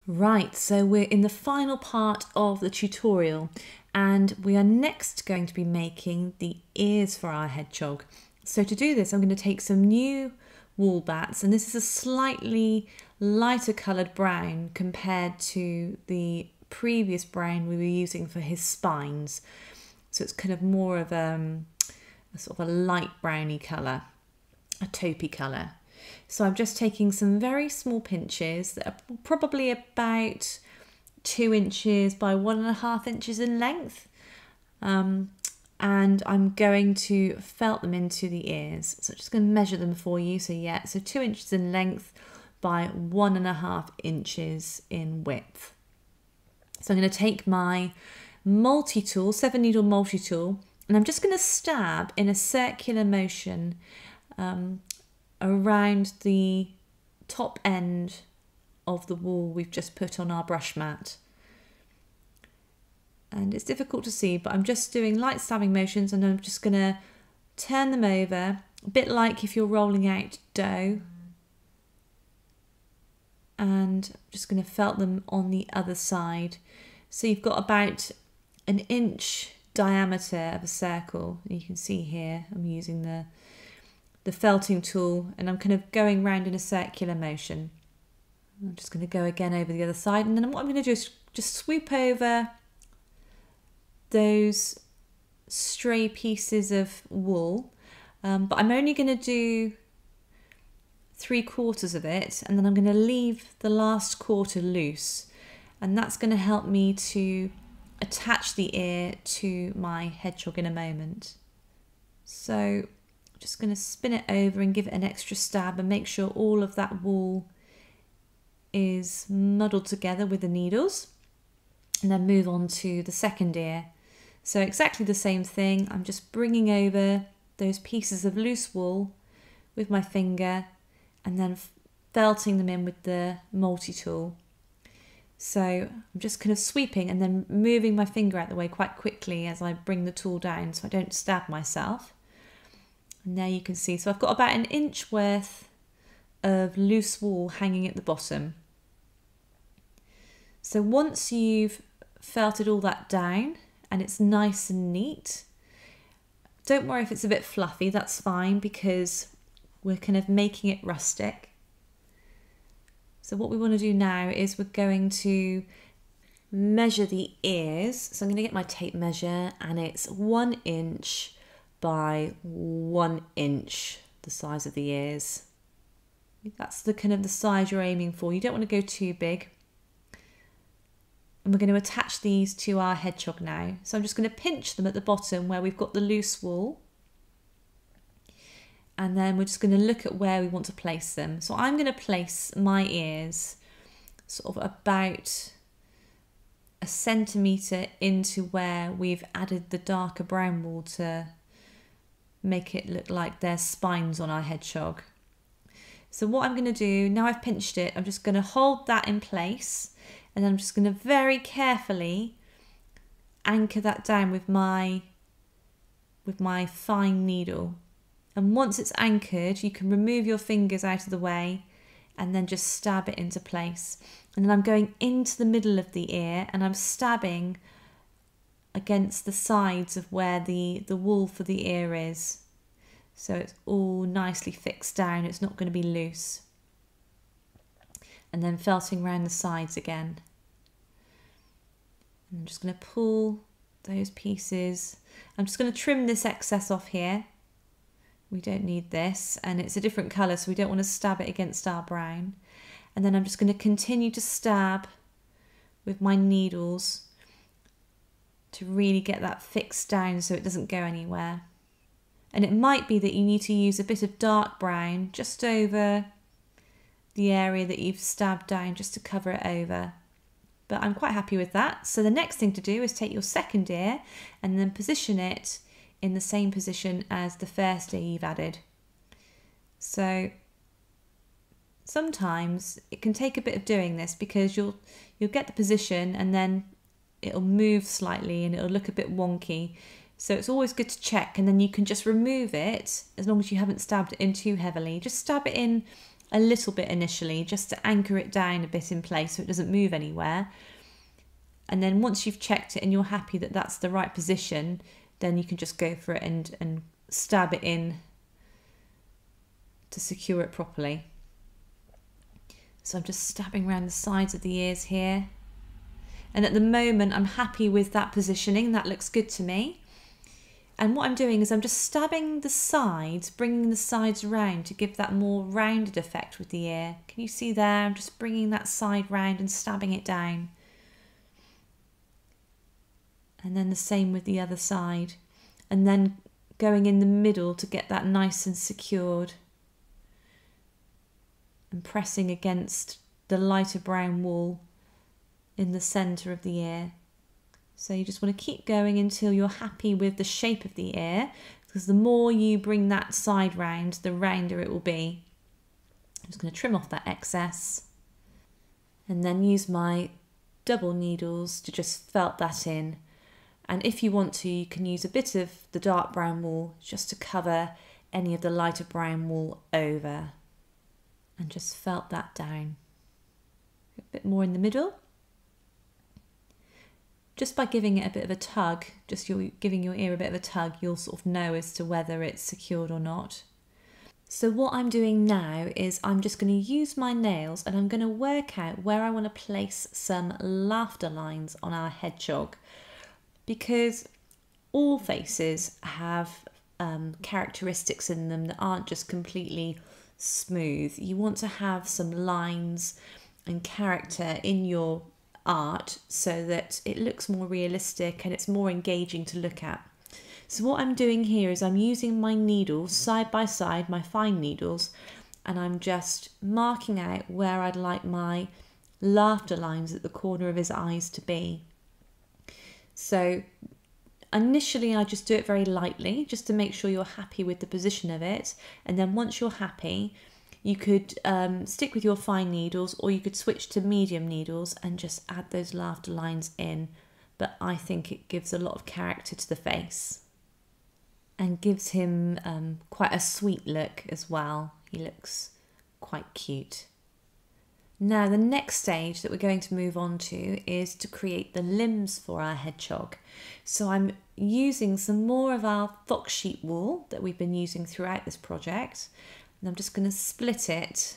Right, so we're in the final part of the tutorial and we are next going to be making the ears for our hedgehog. So to do this, I'm going to take some new wool bats, and this is a slightly lighter coloured brown compared to the previous brown we were using for his spines. So it's kind of more of a sort of a light browny colour, a taupey colour. So I'm just taking some very small pinches that are probably about 2 inches by 1.5 inches in length. And I'm going to felt them into the ears. So I'm just going to measure them for you. So yeah, so 2 inches in length by 1.5 inches in width. So I'm going to take my multi-tool, 7-needle multi-tool, and I'm just going to stab in a circular motion around the top end of the wool we've just put on our brush mat. And it's difficult to see, but I'm just doing light stabbing motions, and I'm just going to turn them over, a bit like if you're rolling out dough. And I'm just going to felt them on the other side. So you've got about 1 inch diameter of a circle. You can see here I'm using the felting tool, and I'm kind of going round in a circular motion. I'm just going to go again over the other side, and then what I'm going to do is just swoop over those stray pieces of wool, but I'm only going to do 3/4 of it, and then I'm going to leave the last quarter loose, and that's going to help me to attach the ear to my hedgehog in a moment. So I'm just going to spin it over and give it an extra stab and make sure all of that wool is muddled together with the needles, and then move on to the second ear. So exactly the same thing, I'm just bringing over those pieces of loose wool with my finger and then felting them in with the multi-tool. So I'm just kind of sweeping and then moving my finger out the way quite quickly as I bring the tool down so I don't stab myself. And there you can see, so I've got about 1 inch worth of loose wool hanging at the bottom. So once you've felted all that down and it's nice and neat, don't worry if it's a bit fluffy, that's fine, because we're kind of making it rustic. So what we want to do now is we're going to measure the ears. So I'm going to get my tape measure, and it's 1 inch by 1 inch, the size of the ears. That's the kind of the size you're aiming for. You don't want to go too big. And we're going to attach these to our hedgehog now. So I'm just going to pinch them at the bottom where we've got the loose wool. And then we're just going to look at where we want to place them. So I'm going to place my ears sort of about 1 centimetre into where we've added the darker brown wool to make it look like there's spines on our hedgehog. So what I'm going to do, now I've pinched it, I'm just going to hold that in place, and then I'm just going to very carefully anchor that down with my fine needle. And once it's anchored, you can remove your fingers out of the way and then just stab it into place. And then I'm going into the middle of the ear and I'm stabbing against the sides of where the wool for the ear is. So it's all nicely fixed down, it's not going to be loose. And then felting around the sides again. I'm just going to pull those pieces. I'm just going to trim this excess off here. We don't need this, and it's a different colour, so we don't want to stab it against our brown. And then I'm just going to continue to stab with my needles to really get that fixed down so it doesn't go anywhere. And it might be that you need to use a bit of dark brown just over the area that you've stabbed down, just to cover it over. But I'm quite happy with that. So the next thing to do is take your second ear and then position it in the same position as the first ear you've added. So sometimes it can take a bit of doing this, because you'll get the position and then it'll move slightly and it'll look a bit wonky. So it's always good to check, and then you can just remove it as long as you haven't stabbed it in too heavily. Just stab it in a little bit initially just to anchor it down a bit in place so it doesn't move anywhere. And then once you've checked it and you're happy that that's the right position, then you can just go for it and stab it in to secure it properly. So I'm just stabbing around the sides of the ears here. And at the moment I'm happy with that positioning, that looks good to me. And what I'm doing is I'm just stabbing the sides, bringing the sides round to give that more rounded effect with the ear. Can you see there? I'm just bringing that side round and stabbing it down. And then the same with the other side. And then going in the middle to get that nice and secured. And pressing against the lighter brown wool in the centre of the ear. So you just want to keep going until you're happy with the shape of the ear, because the more you bring that side round, the rounder it will be. I'm just going to trim off that excess and then use my double needles to just felt that in. And if you want to, you can use a bit of the dark brown wool just to cover any of the lighter brown wool over, and just felt that down. A bit more in the middle. Just by giving it a bit of a tug, giving your ear a bit of a tug, you'll sort of know as to whether it's secured or not. So what I'm doing now is I'm just going to use my nails and I'm going to work out where I want to place some laughter lines on our hedgehog, because all faces have characteristics in them that aren't just completely smooth. You want to have some lines and character in your art so that it looks more realistic and it's more engaging to look at. So what I'm doing here is I'm using my needles side by side, my fine needles, and I'm just marking out where I'd like my laughter lines at the corner of his eyes to be. So initially I just do it very lightly just to make sure you're happy with the position of it, and then once you're happy you could stick with your fine needles, or you could switch to medium needles and just add those laughter lines in. But I think it gives a lot of character to the face and gives him quite a sweet look as well. He looks quite cute. Now the next stage that we're going to move on to is to create the limbs for our hedgehog. So I'm using some more of our fox sheep wool that we've been using throughout this project. And I'm just going to split it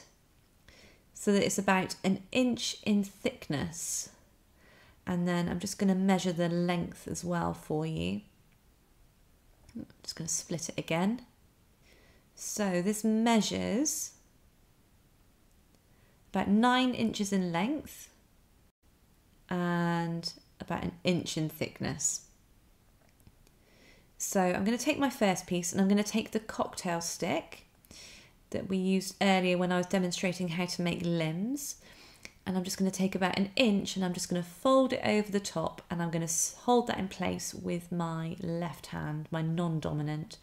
so that it's about 1 inch in thickness. And then I'm just going to measure the length as well for you. I'm just going to split it again. So this measures about 9 inches in length and about 1 inch in thickness. So I'm going to take my first piece and I'm going to take the cocktail stick that we used earlier when I was demonstrating how to make limbs, and I'm just going to take about 1 inch and I'm just going to fold it over the top, and I'm going to hold that in place with my left hand, my non-dominant,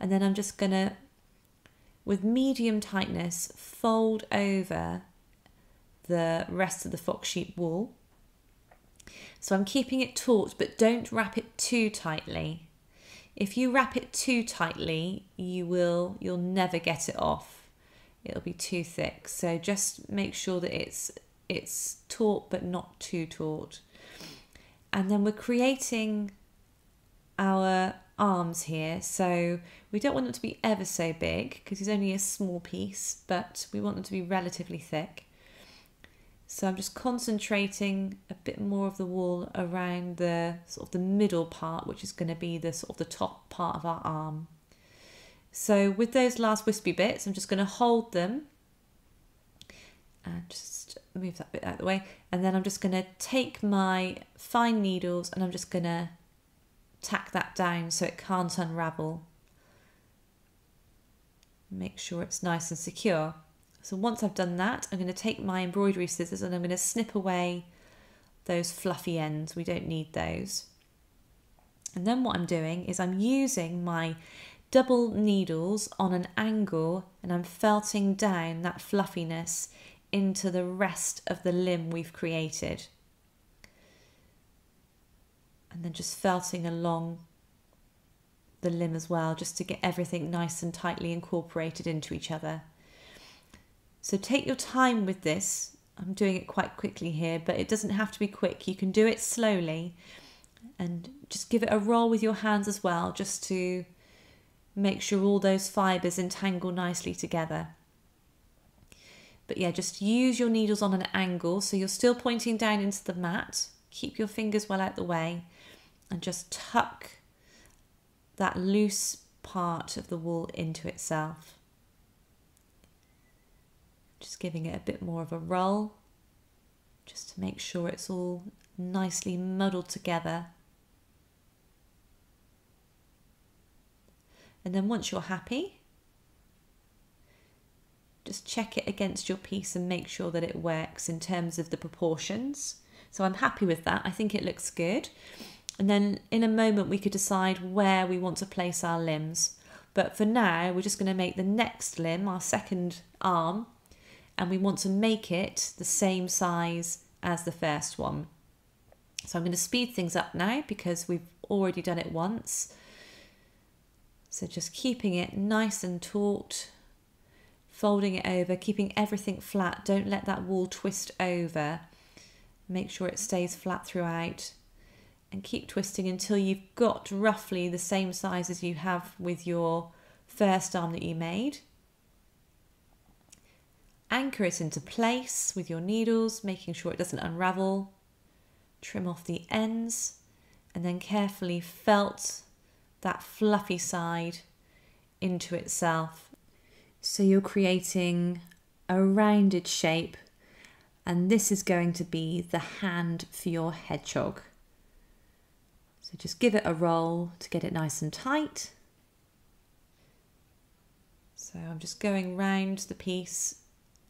and then I'm just going to, with medium tightness, fold over the rest of the fox sheep wool. So I'm keeping it taut, but don't wrap it too tightly. If you wrap it too tightly, you'll never get it off. It'll be too thick. So just make sure that it's taut but not too taut. And then we're creating our arms here. So we don't want them to be ever so big because he's only a small piece, but we want them to be relatively thick. So I'm just concentrating a bit more of the wool around the sort of the middle part, which is going to be the sort of the top part of our arm. So with those last wispy bits, I'm just going to hold them and just move that bit out of the way. And then I'm just going to take my fine needles and I'm just going to tack that down so it can't unravel. Make sure it's nice and secure. So once I've done that, I'm going to take my embroidery scissors and I'm going to snip away those fluffy ends. We don't need those. And then what I'm doing is I'm using my double needles on an angle and I'm felting down that fluffiness into the rest of the limb we've created. And then just felting along the limb as well, just to get everything nice and tightly incorporated into each other. So take your time with this. I'm doing it quite quickly here, but it doesn't have to be quick. You can do it slowly and just give it a roll with your hands as well, just to make sure all those fibres entangle nicely together. But yeah, just use your needles on an angle so you're still pointing down into the mat. Keep your fingers well out the way and just tuck that loose part of the wool into itself. Just giving it a bit more of a roll, just to make sure it's all nicely muddled together. And then once you're happy, just check it against your piece and make sure that it works in terms of the proportions. So I'm happy with that. I think it looks good. And then in a moment we could decide where we want to place our limbs. But for now, we're just going to make the next limb, our second arm, and we want to make it the same size as the first one. So I'm going to speed things up now because we've already done it once. So just keeping it nice and taut, folding it over, keeping everything flat. Don't let that wool twist over. Make sure it stays flat throughout and keep twisting until you've got roughly the same size as you have with your first arm that you made. Anchor it into place with your needles, making sure it doesn't unravel. Trim off the ends and then carefully felt that fluffy side into itself. So you're creating a rounded shape, and this is going to be the hand for your hedgehog. So just give it a roll to get it nice and tight. So I'm just going round the piece,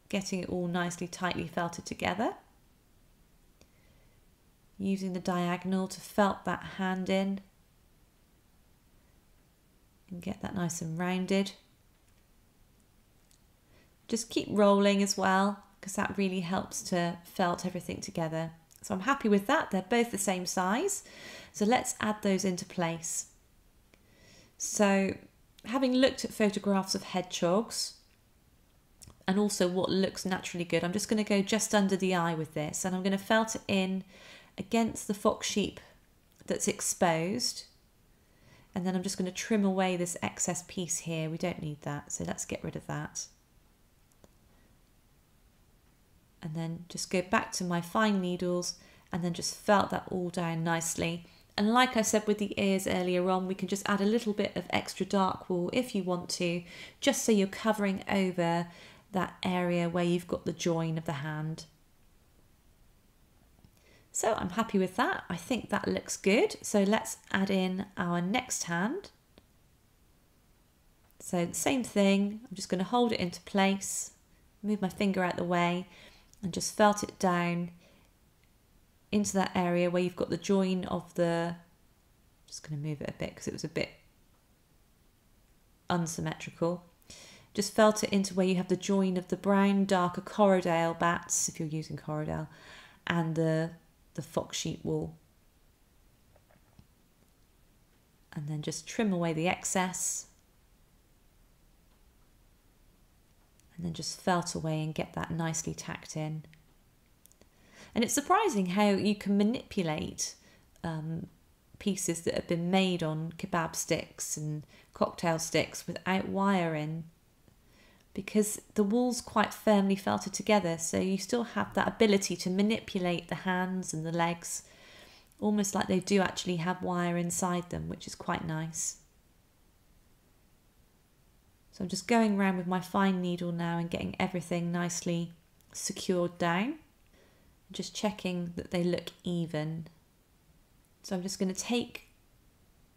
getting it all nicely tightly felted together. Using the diagonal to felt that hand in and get that nice and rounded. Just keep rolling as well, because that really helps to felt everything together. So I'm happy with that. They're both the same size. So let's add those into place. So having looked at photographs of hedgehogs and also what looks naturally good, I'm just going to go just under the eye with this, and I'm going to felt it in against the fox sheep that's exposed. And then I'm just going to trim away this excess piece here. We don't need that, so let's get rid of that. And then just go back to my fine needles and then just felt that all down nicely. And like I said with the ears earlier on, we can just add a little bit of extra dark wool if you want to, just so you're covering over that area where you've got the join of the hand. So I'm happy with that. I think that looks good. So let's add in our next hand. So the same thing, I'm just going to hold it into place, move my finger out the way and just felt it down into that area where you've got the join of the, just going to move it a bit because it was a bit unsymmetrical. Just felt it into where you have the join of the brown darker Corriedale bats, if you're using Corriedale, and the fox sheep wool. And then just trim away the excess. And then just felt away and get that nicely tacked in. And it's surprising how you can manipulate pieces that have been made on kebab sticks and cocktail sticks without wiring, because the wool's quite firmly felted together, so you still have that ability to manipulate the hands and the legs, almost like they do actually have wire inside them, which is quite nice. So I'm just going around with my fine needle now and getting everything nicely secured down. Just checking that they look even. So I'm just going to take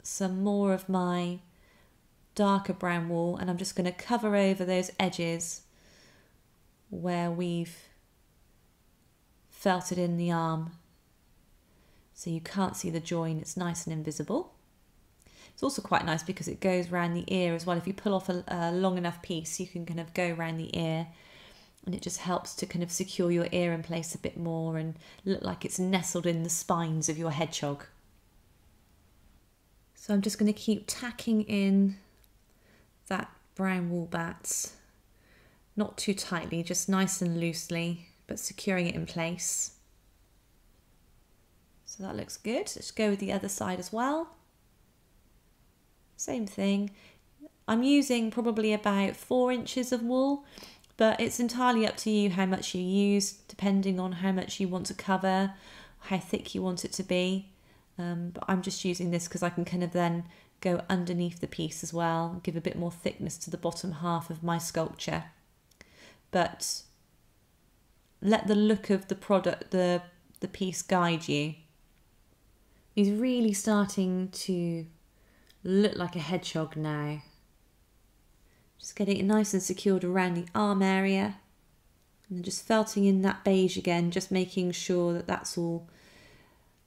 some more of my darker brown wool and I'm just going to cover over those edges where we've felted in the arm. So you can't see the join, it's nice and invisible. It's also quite nice because it goes around the ear as well. If you pull off a long enough piece, you can kind of go around the ear, and it just helps to kind of secure your ear in place a bit more and look like it's nestled in the spines of your hedgehog. So I'm just going to keep tacking in that brown wool bats Not too tightly, just nice and loosely, but securing it in place. So that looks good. Let's go with the other side as well. Same thing. I'm using probably about 4 inches of wool, but it's entirely up to you how much you use, depending on how much you want to cover, how thick you want it to be. But I'm just using this because I can kind of then go underneath the piece as well, give a bit more thickness to the bottom half of my sculpture. But let the look of the product, the piece guide you. He's really starting to look like a hedgehog now. Just getting it nice and secured around the arm area. And then just felting in that beige again, just making sure that that's all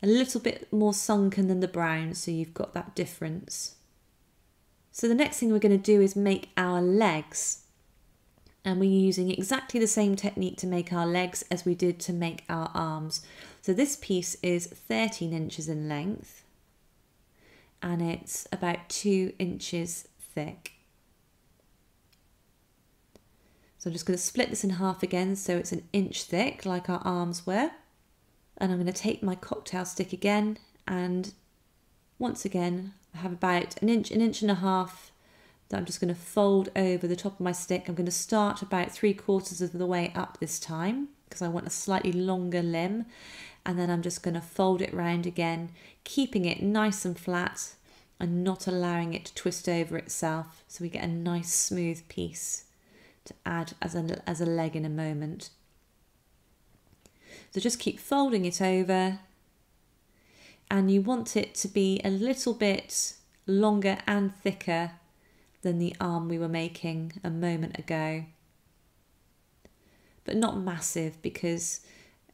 a little bit more sunken than the brown, so you've got that difference. So the next thing we're going to do is make our legs. And we're using exactly the same technique to make our legs as we did to make our arms. So this piece is 13 inches in length and it's about 2 inches thick. So I'm just going to split this in half again so it's 1 inch thick like our arms were. And I'm going to take my cocktail stick again, and once again I have about an inch and a half that I'm just going to fold over the top of my stick. I'm going to start about 3/4 of the way up this time because I want a slightly longer limb, and then I'm just going to fold it round again, keeping it nice and flat and not allowing it to twist over itself, so we get a nice smooth piece to add as a leg in a moment. So just keep folding it over, and you want it to be a little bit longer and thicker than the arm we were making a moment ago. But not massive, because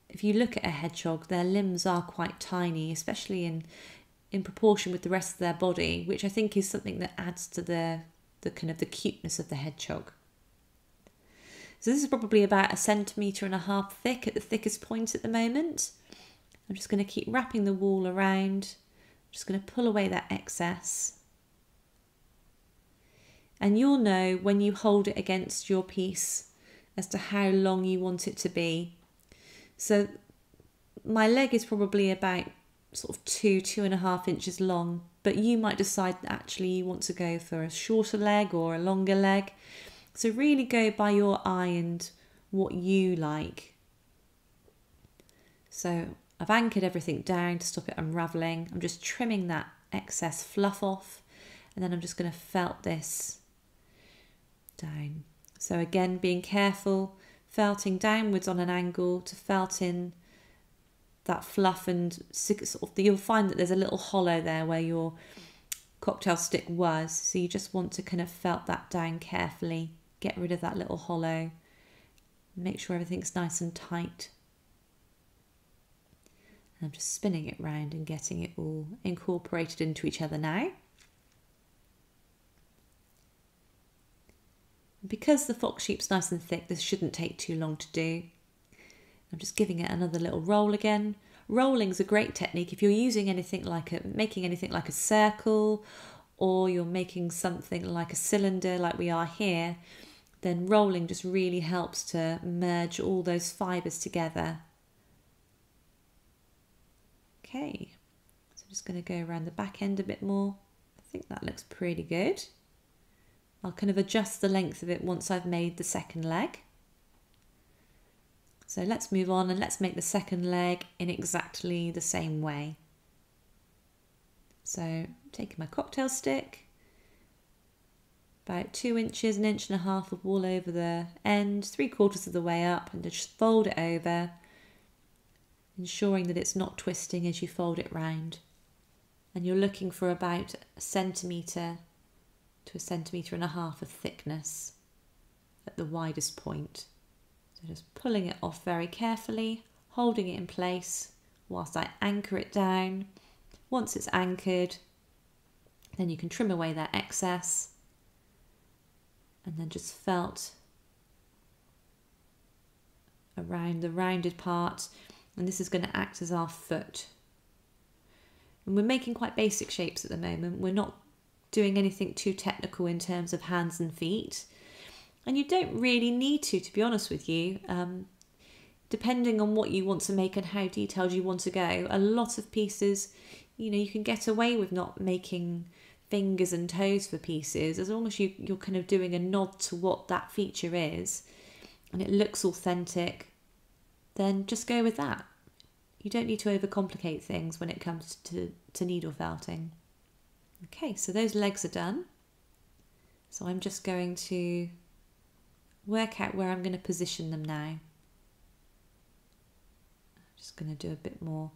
if you look at a hedgehog, their limbs are quite tiny, especially in proportion with the rest of their body, which I think is something that adds to the kind of the cuteness of the hedgehog. So this is probably about 1.5 centimetres thick at the thickest point at the moment. I'm just going to keep wrapping the wool around. I'm just going to pull away that excess. And you'll know when you hold it against your piece as to how long you want it to be. So my leg is probably about sort of 2.5 inches long, but you might decide that actually you want to go for a shorter leg or a longer leg. So really go by your eye and what you like. So I've anchored everything down to stop it unravelling. I'm just trimming that excess fluff off, and then I'm just going to felt this down. So again, being careful, felting downwards on an angle to felt in that fluff, and sort of you'll find that there's a little hollow there where your cocktail stick was. So you just want to kind of felt that down carefully. Get rid of that little hollow. Make sure everything's nice and tight. And I'm just spinning it round and getting it all incorporated into each other now. Because the fox sheep's nice and thick, this shouldn't take too long to do. I'm just giving it another little roll again. Rolling's a great technique if you're using anything like making anything like a circle, or you're making something like a cylinder like we are here. Then rolling just really helps to merge all those fibres together. Okay, so I'm just going to go around the back end a bit more. I think that looks pretty good. I'll kind of adjust the length of it once I've made the second leg. So let's move on and let's make the second leg in exactly the same way. So taking my cocktail stick, about 2 inches, 1.5 inches of wool over the end, 3/4 of the way up, and just fold it over, ensuring that it's not twisting as you fold it round. And you're looking for about 1 centimetre to 1.5 centimetres of thickness at the widest point. So just pulling it off very carefully, holding it in place whilst I anchor it down. Once it's anchored, then you can trim away that excess, and then just felt around the rounded part, and this is going to act as our foot. And we're making quite basic shapes at the moment. We're not doing anything too technical in terms of hands and feet. And you don't really need to be honest with you. Depending on what you want to make and how detailed you want to go, a lot of pieces, you know, you can get away with not making fingers and toes for pieces as long as you're kind of doing a nod to what that feature is and it looks authentic, then just go with that. You don't need to overcomplicate things when it comes to needle felting. Okay, so those legs are done. So I'm just going to work out where I'm going to position them now. Just going to do a bit more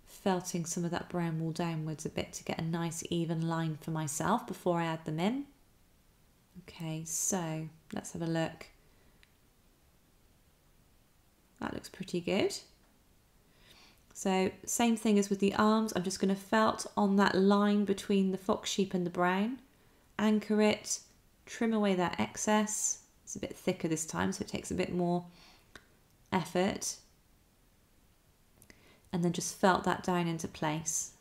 felting some of that brown wool downwards a bit to get a nice even line for myself before I add them in. Okay, so let's have a look. That looks pretty good. So same thing as with the arms, I'm just going to felt on that line between the fox sheep and the brown, anchor it, trim away that excess. It's a bit thicker this time, so it takes a bit more effort. And then just felt that down into place.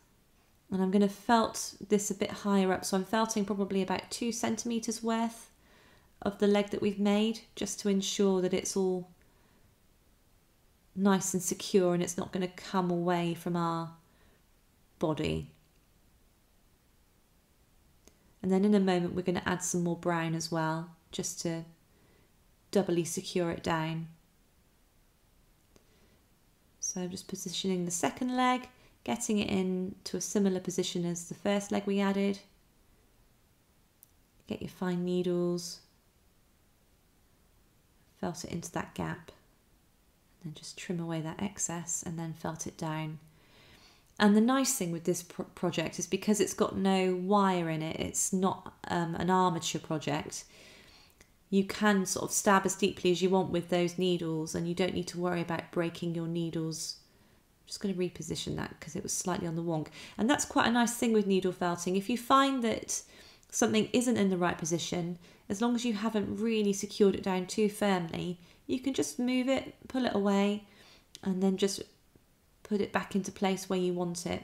And I'm going to felt this a bit higher up, so I'm felting probably about 2 centimetres worth of the leg that we've made, just to ensure that it's all nice and secure and it's not going to come away from our body. And then in a moment we're going to add some more brown as well, just to doubly secure it down. So I'm just positioning the second leg, getting it into a similar position as the first leg we added. Get your fine needles, felt it into that gap, and then just trim away that excess and then felt it down. And the nice thing with this project is because it's got no wire in it, it's not an armature project, you can sort of stab as deeply as you want with those needles and you don't need to worry about breaking your needles. I'm just going to reposition that because it was slightly on the wonk. And that's quite a nice thing with needle felting. If you find that something isn't in the right position, as long as you haven't really secured it down too firmly, you can just move it, pull it away, and then just put it back into place where you want it.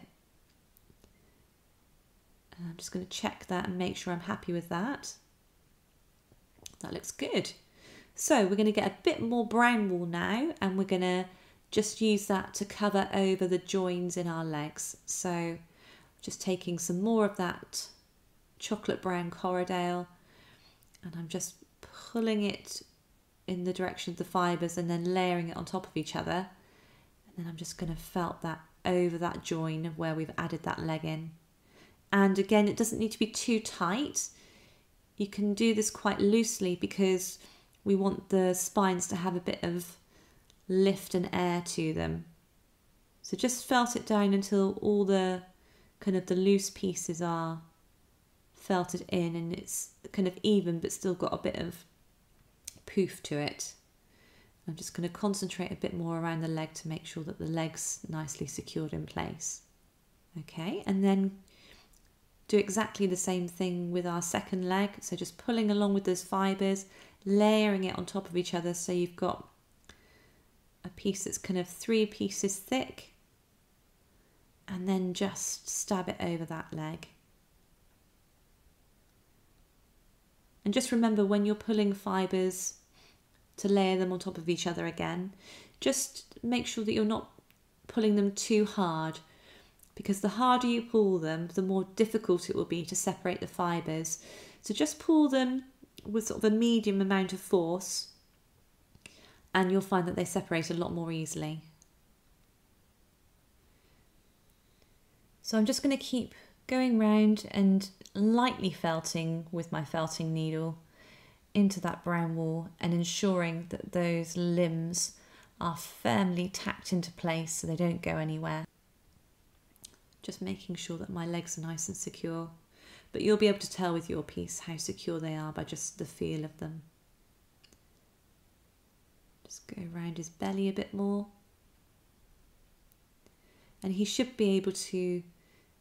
And I'm just going to check that and make sure I'm happy with that. That looks good. So we're going to get a bit more brown wool now, and we're going to just use that to cover over the joins in our legs. So just taking some more of that chocolate brown Corriedale, and I'm just pulling it in the direction of the fibres and then layering it on top of each other. And then I'm just going to felt that over that join of where we've added that leg in. And again, it doesn't need to be too tight. You can do this quite loosely because we want the spines to have a bit of lift and air to them. So just felt it down until all the kind of the loose pieces are felted in and it's kind of even but still got a bit of poof to it. I'm just going to concentrate a bit more around the leg to make sure that the leg's nicely secured in place. Okay, and then do exactly the same thing with our second leg. So just pulling along with those fibres, layering it on top of each other so you've got a piece that's kind of 3 pieces thick, and then just stab it over that leg. And just remember when you're pulling fibres to layer them on top of each other again, just make sure that you're not pulling them too hard, because the harder you pull them, the more difficult it will be to separate the fibres. So just pull them with sort of a medium amount of force and you'll find that they separate a lot more easily. So I'm just going to keep going round and lightly felting with my felting needle into that brown wool and ensuring that those limbs are firmly tacked into place so they don't go anywhere. Just making sure that my legs are nice and secure, but you'll be able to tell with your piece how secure they are by just the feel of them. Just go around his belly a bit more. And he should be able to,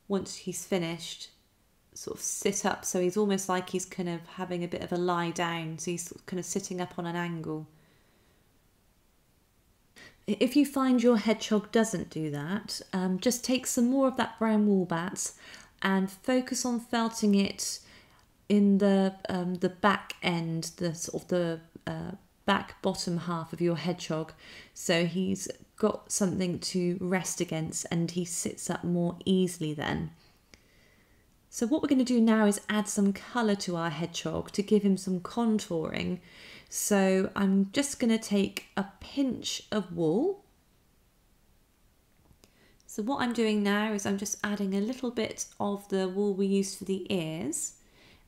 once he's finished, sort of sit up, so he's almost like he's kind of having a bit of a lie down, so he's kind of sitting up on an angle. If you find your hedgehog doesn't do that, just take some more of that brown wool bats and focus on felting it in the back end, the sort of the back bottom half of your hedgehog. So he's got something to rest against and he sits up more easily then. So what we're going to do now is add some colour to our hedgehog to give him some contouring. So I'm just going to take a pinch of wool. So what I'm doing now is I'm just adding a little bit of the wool we used for the ears,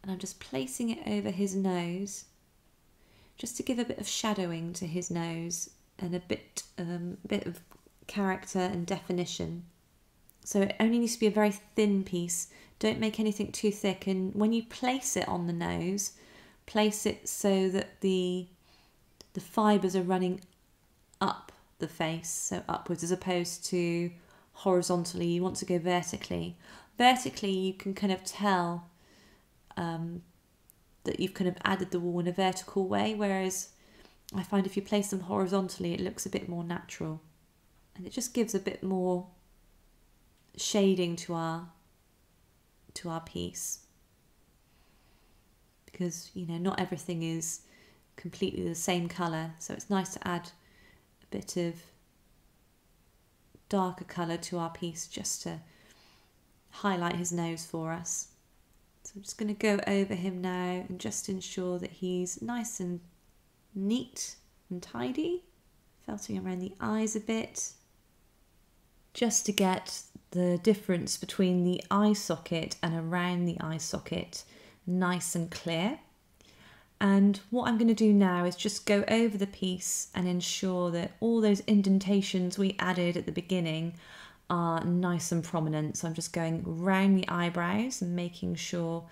and I'm just placing it over his nose just to give a bit of shadowing to his nose and a bit of character and definition. So it only needs to be a very thin piece. Don't make anything too thick, and when you place it on the nose, place it so that the fibres are running up the face, so upwards, as opposed to horizontally. You want to go vertically. Vertically you can kind of tell that you've kind of added the wool in a vertical way, whereas I find if you place them horizontally it looks a bit more natural, and it just gives a bit more shading to our piece, because you know not everything is completely the same colour, so it's nice to add a bit of darker colour to our piece just to highlight his nose for us. So I'm just going to go over him now and just ensure that he's nice and neat and tidy, felting around the eyes a bit, just to get the difference between the eye socket and around the eye socket nice and clear. And what I'm going to do now is just go over the piece and ensure that all those indentations we added at the beginning are nice and prominent. So I'm just going round the eyebrows and making sure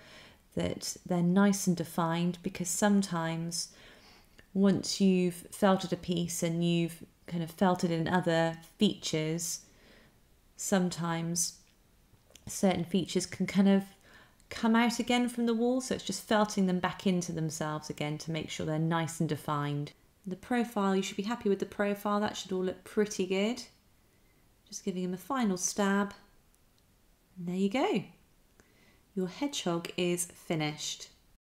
that they're nice and defined, because sometimes once you've felted a piece and you've kind of felted in other features, sometimes certain features can kind of come out again from the wall, so it's just felting them back into themselves again to make sure they're nice and defined. The profile, you should be happy with the profile, that should all look pretty good. Just giving him a final stab, and there you go. Your hedgehog is finished.